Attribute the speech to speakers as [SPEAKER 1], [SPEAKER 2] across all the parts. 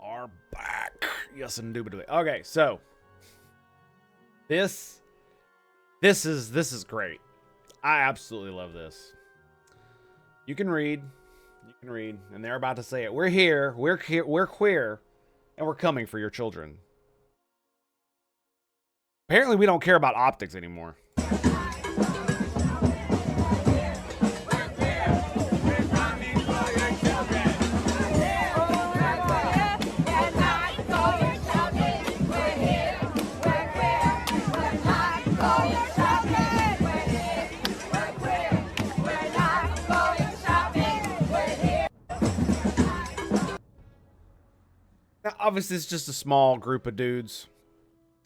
[SPEAKER 1] are back. Yes, indubitably. Okay, so this is great. I absolutely love this. You can read, and they're about to say it. We're here, we're queer, and we're coming for your children. Apparently, we don't care about optics anymore. Now, obviously, it's just a small group of dudes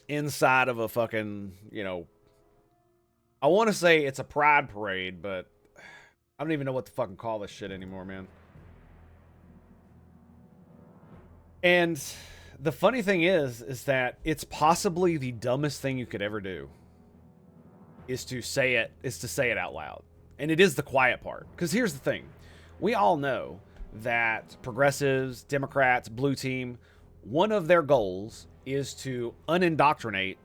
[SPEAKER 1] inside of a fucking, I want to say it's a pride parade, but I don't even know what to fucking call this shit anymore, man. And the funny thing is that it's possibly the dumbest thing you could ever do is to say it out loud. And it is the quiet part. Because here's the thing. We all know that progressives, Democrats, blue team, one of their goals is to unindoctrinate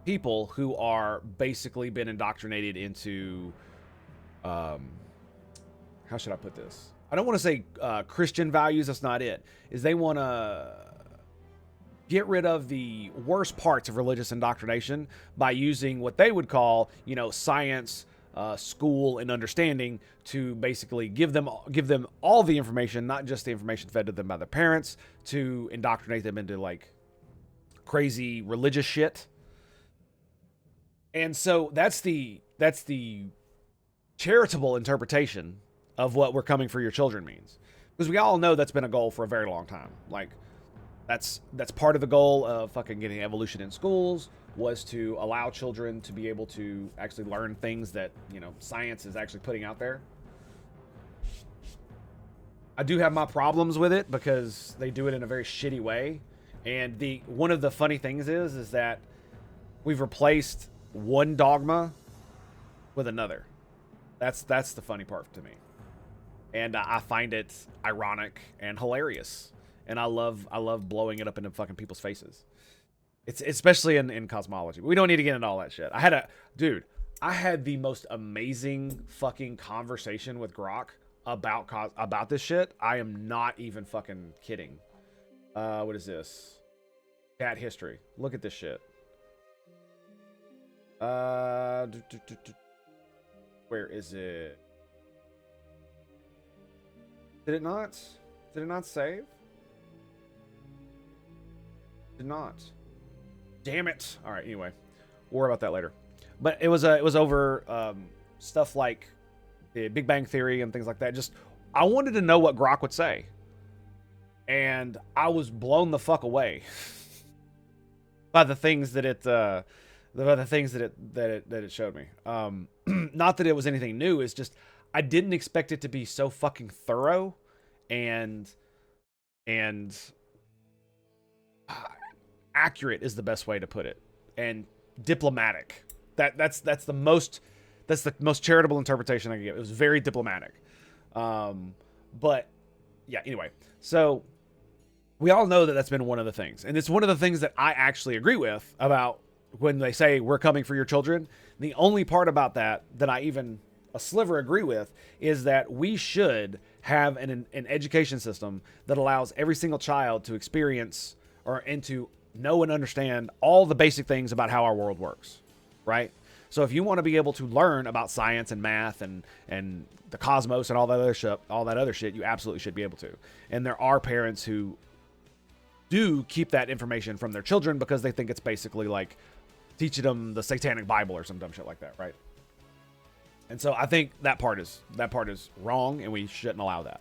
[SPEAKER 1] people who are basically been indoctrinated into, how should I put this? I don't want to say Christian values. That's not it. Is they want to get rid of the worst parts of religious indoctrination by using what they would call, science, school, and understanding to basically give them all the information, not just the information fed to them by their parents, to indoctrinate them into like crazy religious shit. And so that's the charitable interpretation of what we're coming for your children means. Because we all know that's been a goal for a very long time. Like, that's part of the goal of fucking getting evolution in schools, was to allow children to be able to actually learn things that, science is actually putting out there. I do have my problems with it because they do it in a very shitty way. And one of the funny things is that we've replaced one dogma with another. That's the funny part to me. And I find it ironic and hilarious. And I love blowing it up into fucking people's faces. It's especially in cosmology. We don't need to get into all that shit. I had the most amazing fucking conversation with Grok about this shit. I am not even fucking kidding. What is this? Chat history. Look at this shit. Where is it? Did it not save? Did not. Damn it. All right, anyway. We'll worry about that later. But it was over stuff like the Big Bang Theory and things like that. Just, I wanted to know what Grok would say. And I was blown the fuck away by the things that it showed me. Not that it was anything new. It's just I didn't expect it to be so fucking thorough and accurate is the best way to put it, and diplomatic. That's the most charitable interpretation I can give. It was very diplomatic. But yeah, anyway, so we all know that that's been one of the things, and it's one of the things that I actually agree with about when they say we're coming for your children. The only part about that I even a sliver agree with is that we should have an education system that allows every single child to experience and to know and understand all the basic things about how our world works, right? So if you want to be able to learn about science and math and the cosmos and all that other shit, you absolutely should be able to. And there are parents who do keep that information from their children because they think it's basically like teaching them the Satanic Bible or some dumb shit like that, right? And so I think that part is wrong, and we shouldn't allow that.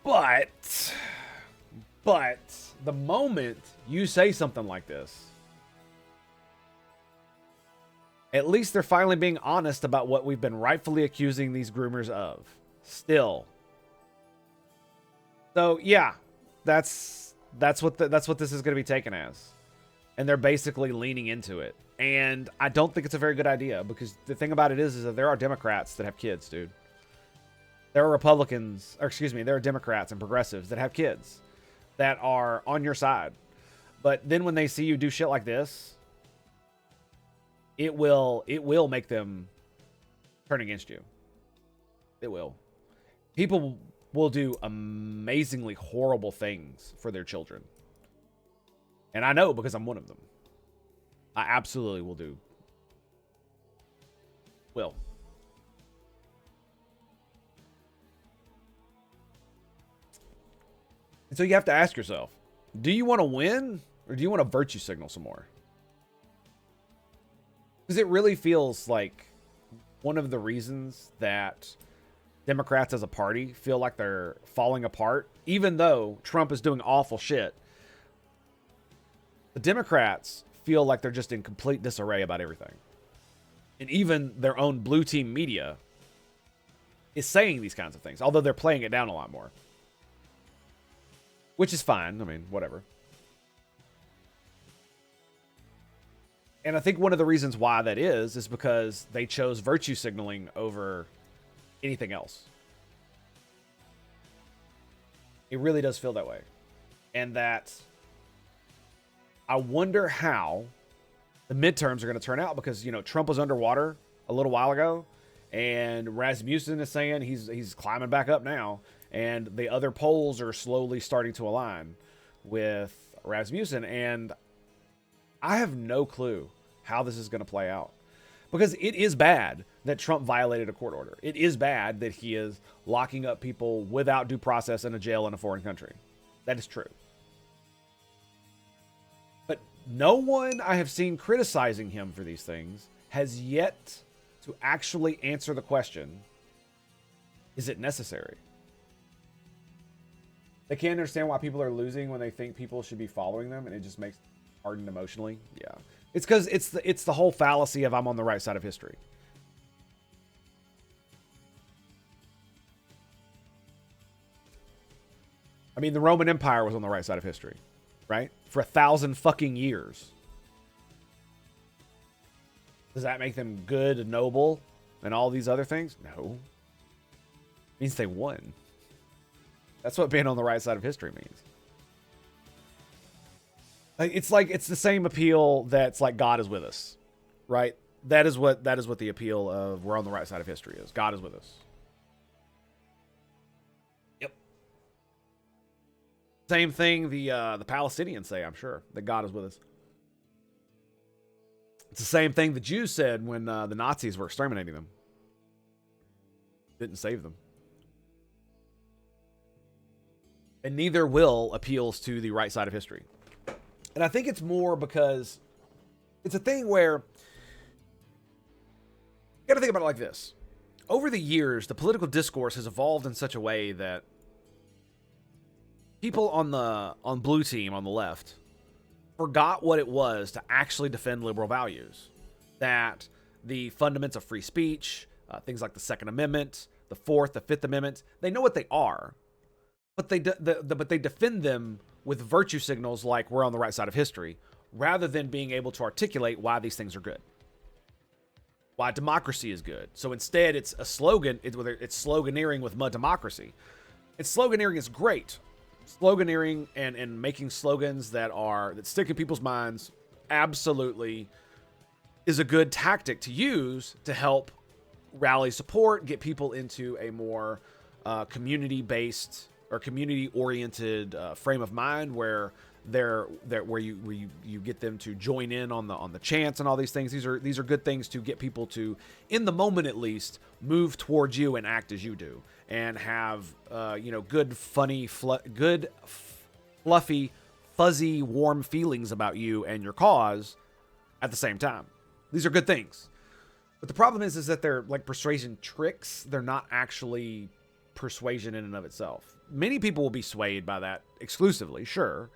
[SPEAKER 1] But the moment you say something like this, at least they're finally being honest about what we've been rightfully accusing these groomers of. Still. So yeah, that's what this is going to be taken as. And they're basically leaning into it. And I don't think it's a very good idea, because the thing about it is that there are Democrats that have kids, dude. There are Republicans, or excuse me, there are Democrats and progressives that have kids that are on your side. But then when they see you do shit like this, it will make them turn against you. It will. People will do amazingly horrible things for their children. And I know because I'm one of them. I absolutely will do. Will. And so you have to ask yourself, do you want to win or do you want to virtue signal some more? Because it really feels like one of the reasons that Democrats as a party feel like they're falling apart, even though Trump is doing awful shit. The Democrats feel like they're just in complete disarray about everything. And even their own blue team media is saying these kinds of things, although they're playing it down a lot more. Which is fine. I mean, whatever. And I think one of the reasons why that is because they chose virtue signaling over anything else. It really does feel that way. And that I wonder how the midterms are going to turn out because, you know, Trump was underwater a little while ago and Rasmussen is saying he's climbing back up now. And the other polls are slowly starting to align with Rasmussen. And I have no clue how this is going to play out. Because it is bad that Trump violated a court order. It is bad that he is locking up people without due process in a jail in a foreign country. That is true. But no one I have seen criticizing him for these things has yet to actually answer the question, is it necessary? They can't understand why people are losing when they think people should be following them, and it just makes hardened emotionally. Yeah. It's because it's the whole fallacy of I'm on the right side of history. I mean, the Roman Empire was on the right side of history, right? For 1,000 fucking years. Does that make them good and noble and all these other things? No. It means they won. That's what being on the right side of history means. It's the same appeal that's like God is with us, right? That is what the appeal of we're on the right side of history is. God is with us. Yep. Same thing the Palestinians say, I'm sure, that God is with us. It's the same thing the Jews said when the Nazis were exterminating them. Didn't save them. And neither will appeals to the right side of history. And I think it's more because it's a thing where you got to think about it like this. Over the years, the political discourse has evolved in such a way that people on blue team on the left forgot what it was to actually defend liberal values. That the fundamentals of free speech, things like the Second Amendment, the Fourth, the Fifth Amendment, they know what they are. But they defend them with virtue signals like we're on the right side of history, rather than being able to articulate why these things are good, why democracy is good. So instead, it's a slogan. It's sloganeering with mud democracy. And sloganeering is great. Sloganeering and making slogans that stick in people's minds absolutely is a good tactic to use to help rally support, get people into a more community-based or community-oriented frame of mind where where you get them to join in on the chants and all these things. These are good things to get people to, in the moment at least, move towards you and act as you do, and have good, funny, good, fluffy, fuzzy, warm feelings about you and your cause at the same time. These are good things. But the problem is that they're like persuasion tricks. They're not actually persuasion in and of itself. Many people will be swayed by that exclusively, sure.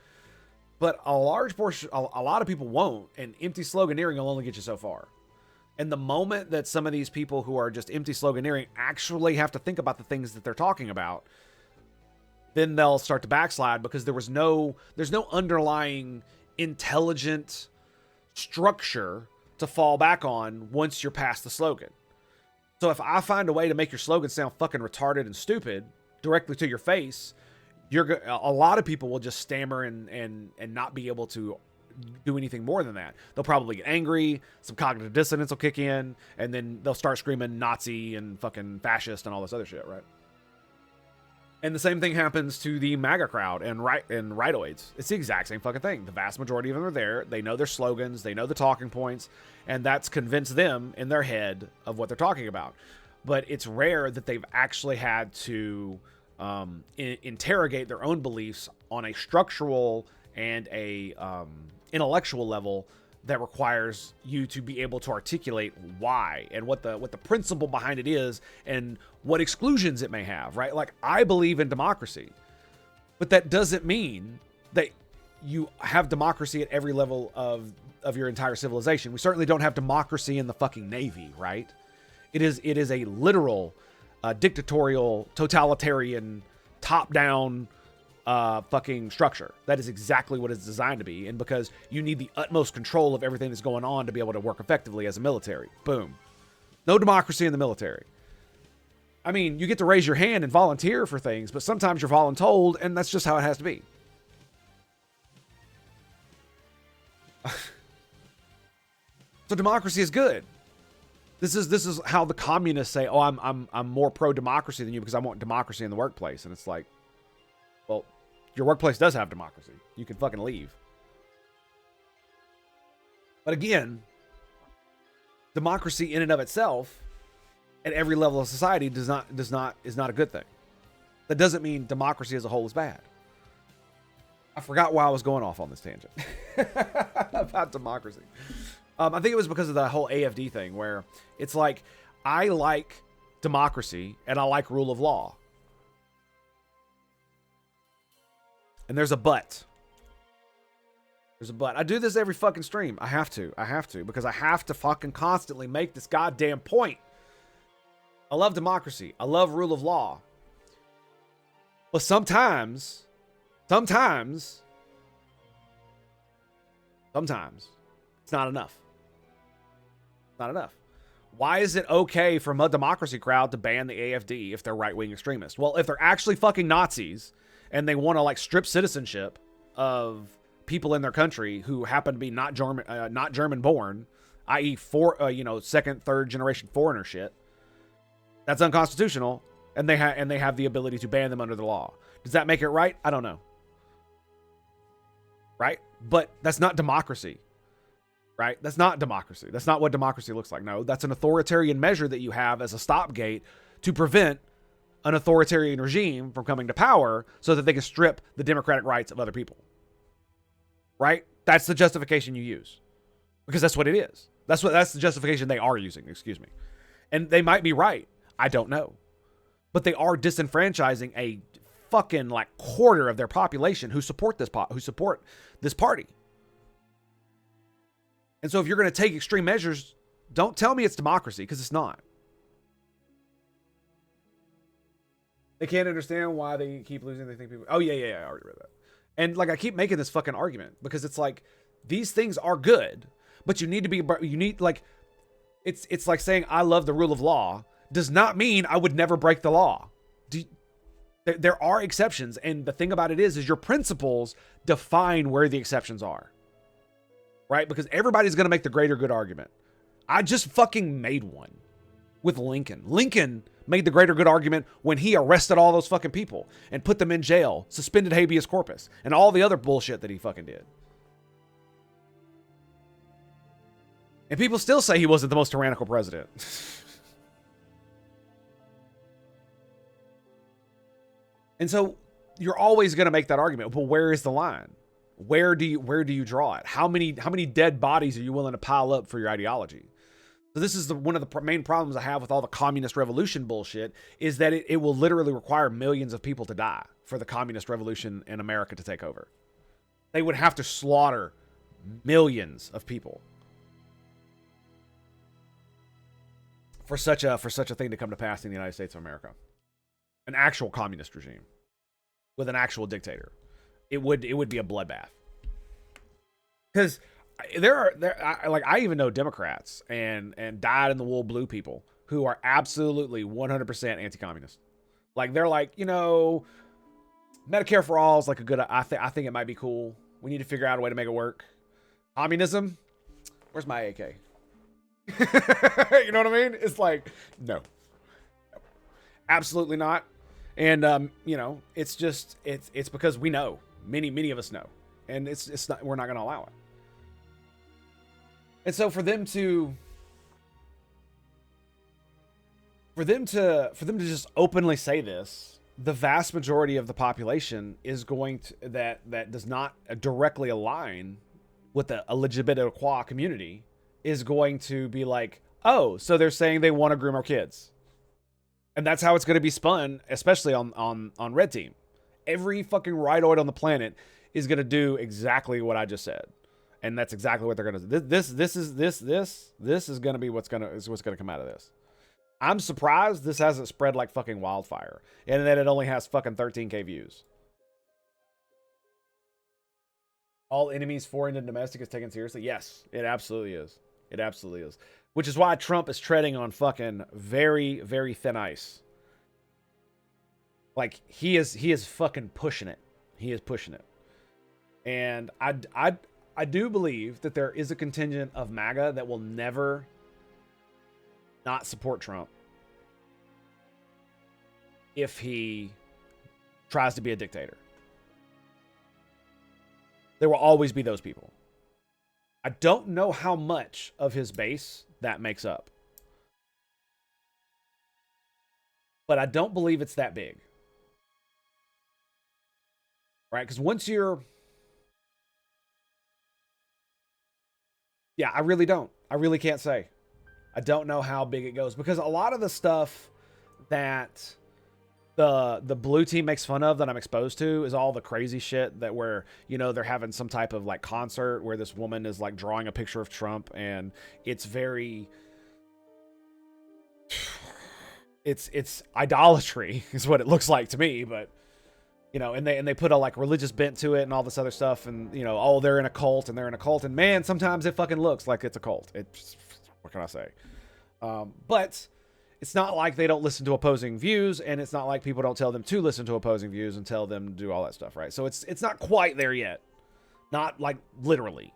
[SPEAKER 1] But a large portion, a lot of people won't, and empty sloganeering will only get you so far. And the moment that some of these people who are just empty sloganeering actually have to think about the things that they're talking about, then they'll start to backslide because there's no underlying intelligent structure to fall back on once you're past the slogan. So if I find a way to make your slogan sound fucking retarded and stupid directly to your face, a lot of people will just stammer and not be able to do anything more than that. They'll probably get angry, some cognitive dissonance will kick in, and then they'll start screaming Nazi and fucking fascist and all this other shit, right? And the same thing happens to the MAGA crowd and rightoids. It's the exact same fucking thing. The vast majority of them are there. They know their slogans. They know the talking points. And that's convinced them in their head of what they're talking about. But it's rare that they've actually had to interrogate their own beliefs on a structural and a intellectual level that requires you to be able to articulate why and what the principle behind it is and what exclusions it may have, right? Like, I believe in democracy, but that doesn't mean that you have democracy at every level of your entire civilization. We certainly don't have democracy in the fucking Navy, right? It is a literal dictatorial, totalitarian, top-down fucking structure. That is exactly what it's designed to be. And because you need the utmost control of everything that's going on to be able to work effectively as a military. Boom. No democracy in the military. I mean, you get to raise your hand and volunteer for things, but sometimes you're voluntold, and that's just how it has to be. So democracy is good. This is how the communists say, "Oh, I'm more pro-democracy than you because I want democracy in the workplace." And it's like, well, your workplace does have democracy. You can fucking leave. But again, democracy in and of itself at every level of society is not a good thing. That doesn't mean democracy as a whole is bad. I forgot why I was going off on this tangent about democracy. I think it was because of the whole AFD thing where it's like, I like democracy and I like rule of law. And there's a but. There's a but. I do this every fucking stream. I have to because I have to fucking constantly make this goddamn point. I love democracy. I love rule of law. But sometimes it's not enough. Not enough. Why is it okay for a democracy crowd to ban the AFD if they're right-wing extremists? Well, if they're actually fucking Nazis and they want to like strip citizenship of people in their country who happen to be not German born, i.e., second, third generation foreigner shit, that's unconstitutional, and they have the ability to ban them under the law. Does that make it right? I don't know. Right? But that's not democracy. Right? That's not democracy. That's not what democracy looks like. No, that's an authoritarian measure that you have as a stopgate to prevent an authoritarian regime from coming to power so that they can strip the democratic rights of other people. Right? That's the justification you use. Because that's what it is. That's the justification they are using, excuse me. And they might be right. I don't know. But they are disenfranchising a fucking like quarter of their population who support this party. And so if you're going to take extreme measures, don't tell me it's democracy, because it's not. They can't understand why they keep losing. They think people... Oh, yeah, I already read that. And like I keep making this fucking argument because it's like, these things are good, but you need like, it's like saying I love the rule of law does not mean I would never break the law. There are exceptions, and the thing about it is your principles define where the exceptions are. Right? Because everybody's going to make the greater good argument. I just fucking made one with Lincoln. Lincoln made the greater good argument when he arrested all those fucking people and put them in jail, suspended habeas corpus, and all the other bullshit that he fucking did. And people still say he wasn't the most tyrannical president. And so you're always going to make that argument. But where is the line? Where do you draw it? How many dead bodies are you willing to pile up for your ideology? So this is one of the main problems I have with all the communist revolution bullshit is that it will literally require millions of people to die for the communist revolution in America to take over. They would have to slaughter millions of people for such a thing to come to pass in the United States of America. An actual communist regime with an actual dictator. It would be a bloodbath. Because I even know Democrats and dyed in the wool blue people who are absolutely 100% anti-communist. Like they're like, you know, Medicare for all is like a good. I think it might be cool. We need to figure out a way to make it work. Communism? Where's my AK? You know what I mean? It's like, no, absolutely not. And you know, it's just it's because we know, many of us know, and it's not, we're not going to allow it. And so for them to just openly say this, the vast majority of the population is going to that does not directly align with the LGBTQ community is going to be like, oh, so they're saying they want to groom our kids. And that's how it's going to be spun, especially on Red Team. Every fucking rightoid on the planet is going to do exactly what I just said. And that's exactly what they're going to do. This is going to be what's going to come out of this. I'm surprised this hasn't spread like fucking wildfire and that it only has fucking 13K views. All enemies, foreign and domestic, is taken seriously. Yes, it absolutely is. It absolutely is. Which is why Trump is treading on fucking very, very thin ice. Like he is fucking pushing it. He is pushing it. And I do believe that there is a contingent of MAGA that will never not support Trump if he tries to be a dictator. There will always be those people. I don't know how much of his base that makes up, but I don't believe it's that big. Right? Because once you're... Yeah, I really don't. I really can't say. I don't know how big it goes because a lot of the stuff that the blue team makes fun of that I'm exposed to is all the crazy shit that where, you know, they're having some type of like concert where this woman is like drawing a picture of Trump and it's very... It's idolatry is what it looks like to me, but you know, and they put a like religious bent to it and all this other stuff, and you know, oh, they're in a cult, and man, sometimes it fucking looks like it's a cult. It's, what can I say? But it's not like they don't listen to opposing views, and it's not like people don't tell them to listen to opposing views and tell them to do all that stuff, right? So it's not quite there yet, not like literally,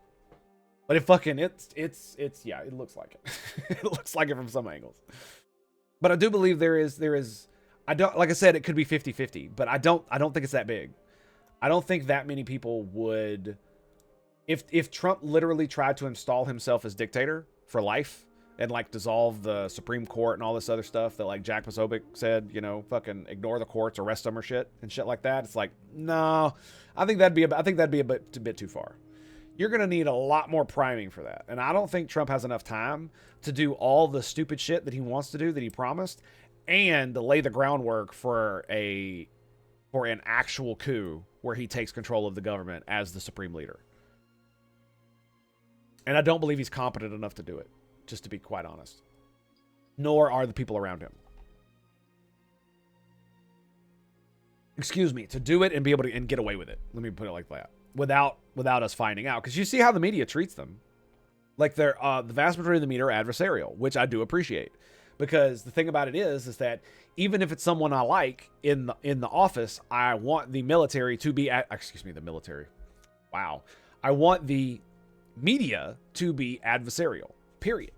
[SPEAKER 1] but it fucking it's yeah, it looks like it. It looks like it from some angles. But I do believe there is, I don't, like I said, it could be 50-50, but I don't think it's that big. I don't think that many people would, if Trump literally tried to install himself as dictator for life and like dissolve the Supreme Court and all this other stuff that like Jack Posobiec said, you know, fucking ignore the courts, arrest them or shit and shit like that. It's like, no, I think that'd be a bit too far. You're going to need a lot more priming for that. And I don't think Trump has enough time to do all the stupid shit that he wants to do, that he promised, and to lay the groundwork for an actual coup where he takes control of the government as the supreme leader. And I don't believe he's competent enough to do it, just to be quite honest. Nor are the people around him. Excuse me, to do it and be able to and get away with it. Let me put it like that. Without us finding out, because you see how the media treats them. Like they're the vast majority of the media are adversarial, which I do appreciate, because the thing about it is that even if it's someone I like in the office, I want the military to be the military. Wow, I want the media to be adversarial. Period.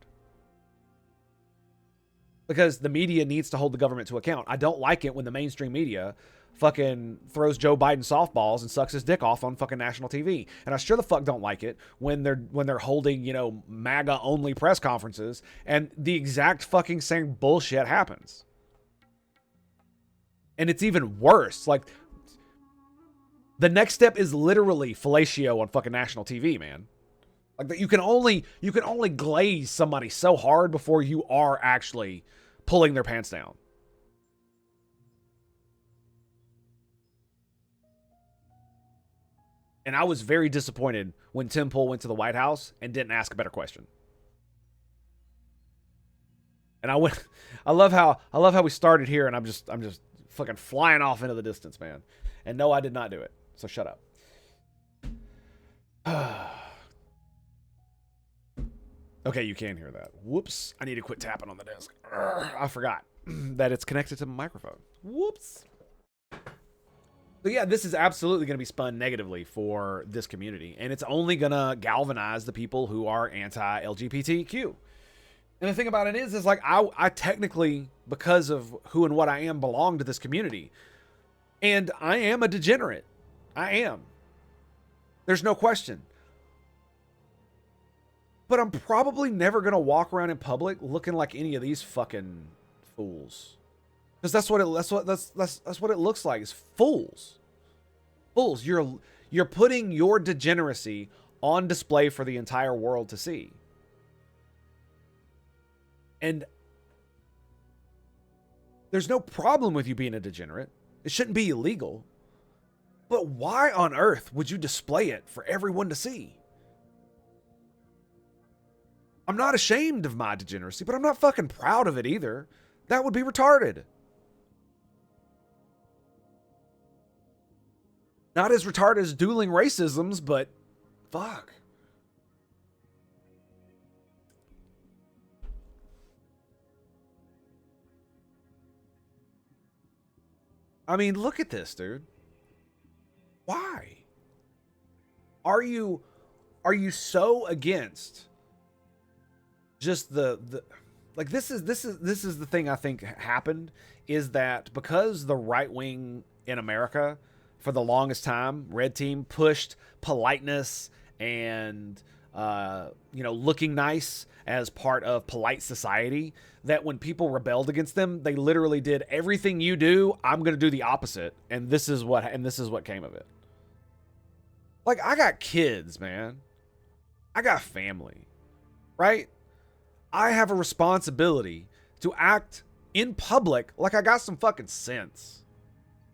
[SPEAKER 1] Because the media needs to hold the government to account. I don't like it when the mainstream media fucking throws Joe Biden softballs and sucks his dick off on fucking national TV. And I sure the fuck don't like it when they're holding, you know, MAGA only press conferences and the exact fucking same bullshit happens. And it's even worse. Like, the next step is literally fellatio on fucking national TV, man. Like, you can only glaze somebody so hard before you are actually pulling their pants down. And I was very disappointed when Tim Pool went to the White House and didn't ask a better question. And I love how we started here, and I'm just fucking flying off into the distance, man. And no, I did not do it. So shut up. Okay, you can hear that. Whoops. I need to quit tapping on the desk. I forgot that it's connected to my microphone. Whoops. So yeah, this is absolutely going to be spun negatively for this community, and it's only going to galvanize the people who are anti-LGBTQ. And the thing about it is like I technically, because of who and what I am, belong to this community, and I am a degenerate. I am. There's no question. But I'm probably never going to walk around in public looking like any of these fucking fools. Because that's what it looks like, is fools. Fools. You're putting your degeneracy on display for the entire world to see. And there's no problem with you being a degenerate. It shouldn't be illegal. But why on earth would you display it for everyone to see? I'm not ashamed of my degeneracy, but I'm not fucking proud of it either. That would be retarded. Not as retarded as dueling racisms, but fuck. I mean, look at this, dude. Why? Are you so against just the like this is the thing I think happened, is that because the right wing in America for the longest time, red team, pushed politeness and looking nice as part of polite society, that when people rebelled against them, they literally did everything you do, I'm going to do the opposite, and this is what came of it. Like, I got kids, man. I got family, right? I have a responsibility to act in public like I got some fucking sense.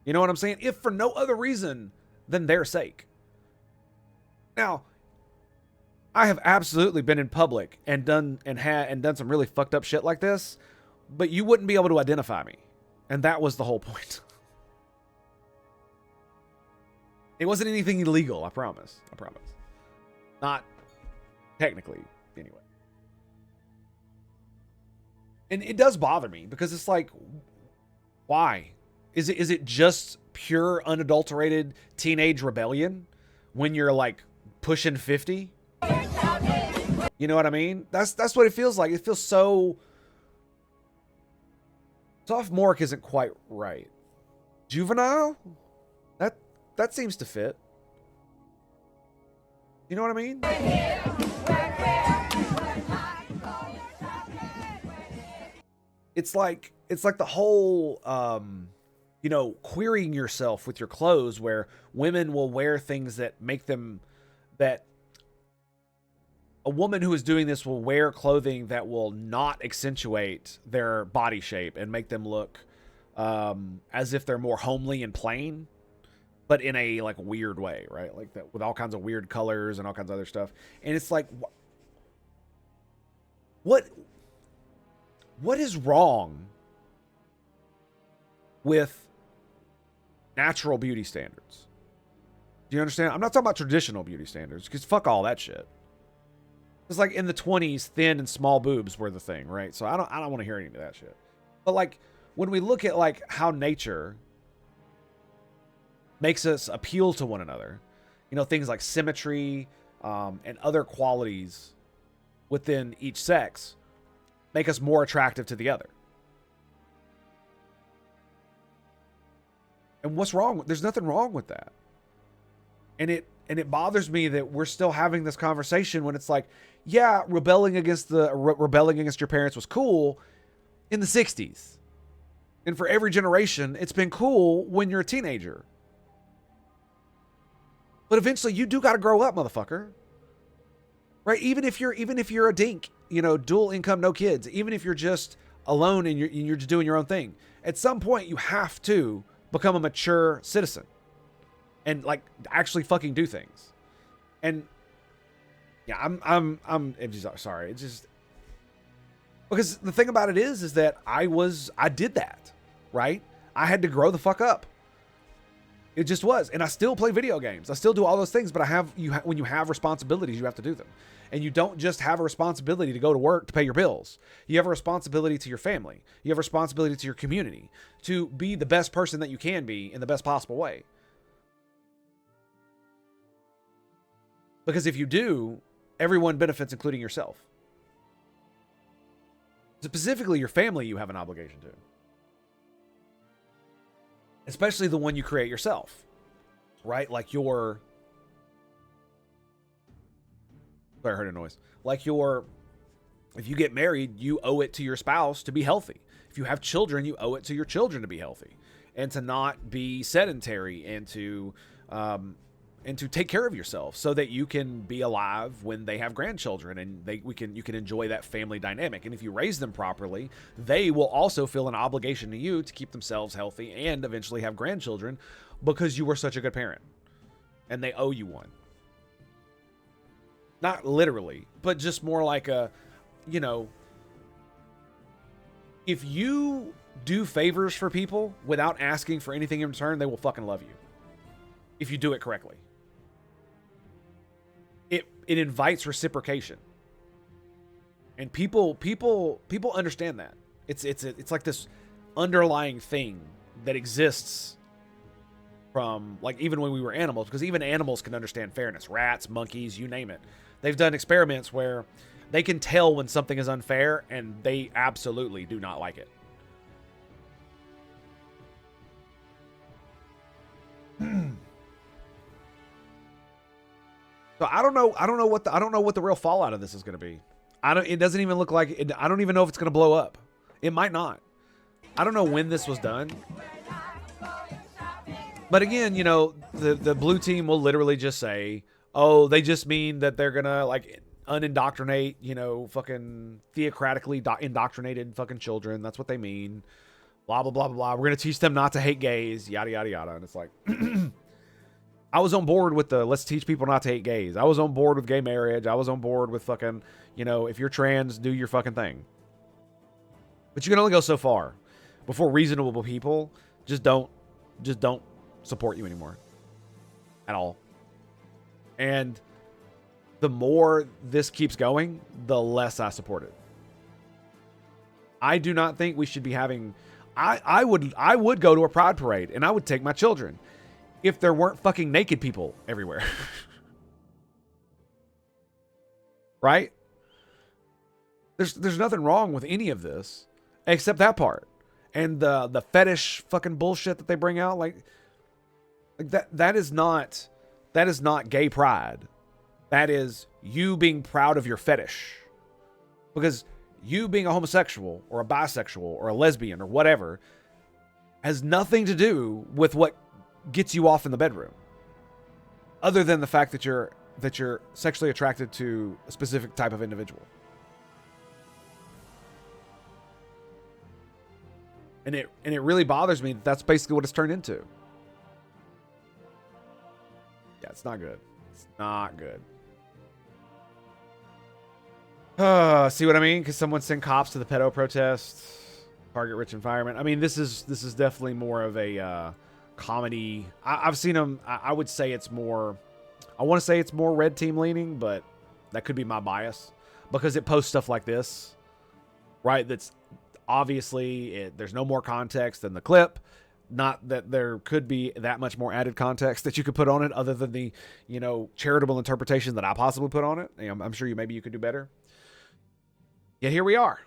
[SPEAKER 1] You know what I'm saying? If for no other reason than their sake. Now, I have absolutely been in public and done some really fucked up shit like this, but you wouldn't be able to identify me. And that was the whole point. It wasn't anything illegal, I promise. I promise. Not technically, anyway. And it does bother me because it's like, why? Is it just pure unadulterated teenage rebellion when you're like pushing 50? You know what I mean? That's what it feels like. It feels so... Sophomoric isn't quite right. Juvenile? That seems to fit. You know what I mean? It's like the whole queering yourself with your clothes, where women will wear things that make them, that a woman who is doing this will wear clothing that will not accentuate their body shape and make them look as if they're more homely and plain, but in a like weird way, right? Like that, with all kinds of weird colors and all kinds of other stuff. And it's like, what is wrong with natural beauty standards? Do you understand? I'm not talking about traditional beauty standards, because fuck all that shit. It's like in the 20s, thin and small boobs were the thing, right? So I don't want to hear any of that shit. But like, when we look at like how nature makes us appeal to one another, things like symmetry and other qualities within each sex make us more attractive to the other. And what's wrong? There's nothing wrong with that. And it bothers me that we're still having this conversation when it's like, yeah, rebelling against your parents was cool in the 60s. And for every generation, it's been cool when you're a teenager. But eventually you do got to grow up, motherfucker. Right? Even if you're a dink, dual income, no kids, even if you're just alone and you're just doing your own thing, at some point you have to become a mature citizen and like actually fucking do things. And yeah, I'm just sorry. It's just because the thing about it is that I did that, right? I had to grow the fuck up. It just was. And I still play video games. I still do all those things, but when you have responsibilities, you have to do them. And you don't just have a responsibility to go to work to pay your bills. You have a responsibility to your family. You have a responsibility to your community to be the best person that you can be in the best possible way. Because if you do, everyone benefits, including yourself. Specifically, your family, you have an obligation to. Especially the one you create yourself, right? Like sorry, I heard a noise. Like if you get married, you owe it to your spouse to be healthy. If you have children, you owe it to your children to be healthy and to not be sedentary and to take care of yourself so that you can be alive when they have grandchildren and you can enjoy that family dynamic. And if you raise them properly, they will also feel an obligation to you to keep themselves healthy and eventually have grandchildren because you were such a good parent and they owe you one. Not literally, but just more like if you do favors for people without asking for anything in return, they will fucking love you. If you do it correctly. It invites reciprocation. And people understand that. It's like this underlying thing that exists from like even when we were animals, because even animals can understand fairness. Rats, monkeys, you name it. They've done experiments where they can tell when something is unfair and they absolutely do not like it. So I don't know what the real fallout of this is going to be. It doesn't even look like it. I don't even know if it's going to blow up. It might not. I don't know when this was done. But again, the blue team will literally just say, "Oh, they just mean that they're going to like unindoctrinate, fucking theocratically indoctrinated fucking children. That's what they mean. Blah blah blah blah. We're going to teach them not to hate gays, yada yada yada." And it's like I was on board with the let's teach people not to hate gays. I was on board with gay marriage. I was on board with fucking, if you're trans, do your fucking thing. But you can only go so far before reasonable people just don't support you anymore at all. And the more this keeps going, the less I support it. I do not think we should be having I would go to a pride parade and I would take my children if there weren't fucking naked people everywhere. Right? There's nothing wrong with any of this except that part. And the fetish fucking bullshit that they bring out, like that is not gay pride. That is you being proud of your fetish. Because you being a homosexual or a bisexual or a lesbian or whatever has nothing to do with what gets you off in the bedroom, other than the fact that you're sexually attracted to a specific type of individual. And it really bothers me that that's basically what it's turned into. Yeah, it's not good. It's not good. See what I mean? Because someone sent cops to the pedo protest, target rich environment. I mean, this is definitely more of a comedy. I've seen them. I would say it's more. I want to say it's more red team leaning, but that could be my bias because it posts stuff like this, right? That's obviously there's no more context than the clip. Not that there could be that much more added context that you could put on it, other than the charitable interpretation that I possibly put on it. I'm sure maybe you could do better. Yet here we are.